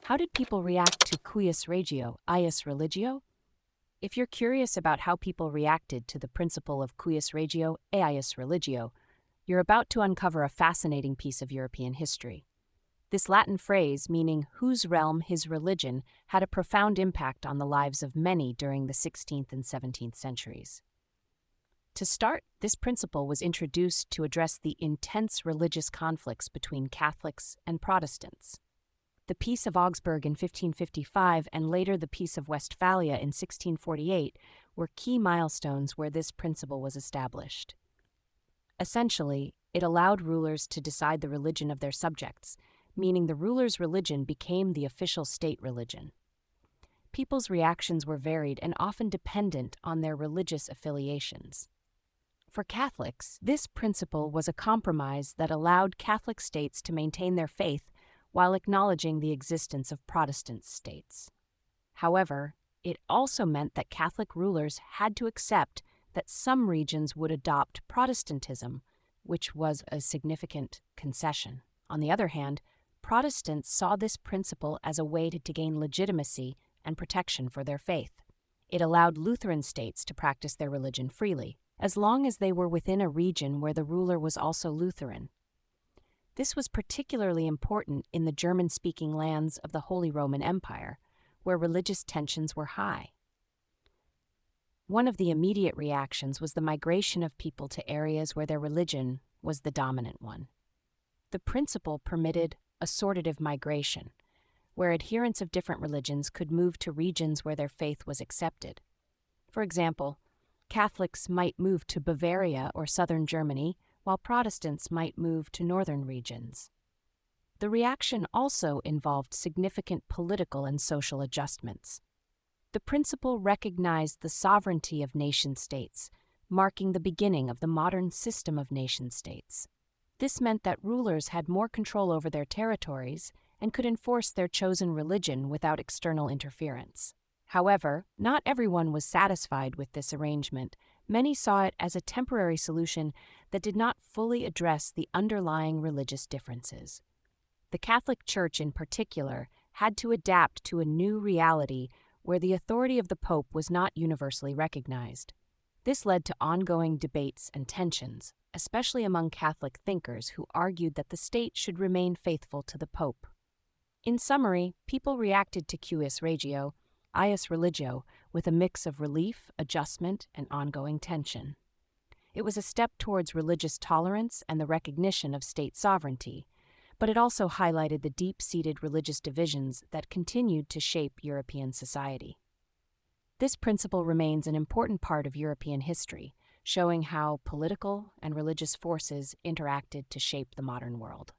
How did people react to Cuius Regio, Eius Religio? If you're curious about how people reacted to the principle of Cuius Regio, Eius Religio, you're about to uncover a fascinating piece of European history. This Latin phrase, meaning whose realm his religion, had a profound impact on the lives of many during the 16th and 17th centuries. To start, this principle was introduced to address the intense religious conflicts between Catholics and Protestants. The Peace of Augsburg in 1555 and later the Peace of Westphalia in 1648 were key milestones where this principle was established. Essentially, it allowed rulers to decide the religion of their subjects, meaning the ruler's religion became the official state religion. People's reactions were varied and often dependent on their religious affiliations. For Catholics, this principle was a compromise that allowed Catholic states to maintain their faith while acknowledging the existence of Protestant states. However, it also meant that Catholic rulers had to accept that some regions would adopt Protestantism, which was a significant concession. On the other hand, Protestants saw this principle as a way to gain legitimacy and protection for their faith. It allowed Lutheran states to practice their religion freely, as long as they were within a region where the ruler was also Lutheran. This was particularly important in the German-speaking lands of the Holy Roman Empire, where religious tensions were high. One of the immediate reactions was the migration of people to areas where their religion was the dominant one. The principle permitted assortative migration, where adherents of different religions could move to regions where their faith was accepted. For example, Catholics might move to Bavaria or southern Germany, while Protestants might move to northern regions. The reaction also involved significant political and social adjustments. The principle recognized the sovereignty of nation-states, marking the beginning of the modern system of nation-states. This meant that rulers had more control over their territories and could enforce their chosen religion without external interference. However, not everyone was satisfied with this arrangement. Many saw it as a temporary solution that did not fully address the underlying religious differences. The Catholic Church, in particular, had to adapt to a new reality where the authority of the Pope was not universally recognized. This led to ongoing debates and tensions, especially among Catholic thinkers who argued that the state should remain faithful to the Pope. In summary, people reacted to Cuius Regio, Eius Religio, with a mix of relief, adjustment, and ongoing tension. It was a step towards religious tolerance and the recognition of state sovereignty, but it also highlighted the deep-seated religious divisions that continued to shape European society. This principle remains an important part of European history, showing how political and religious forces interacted to shape the modern world.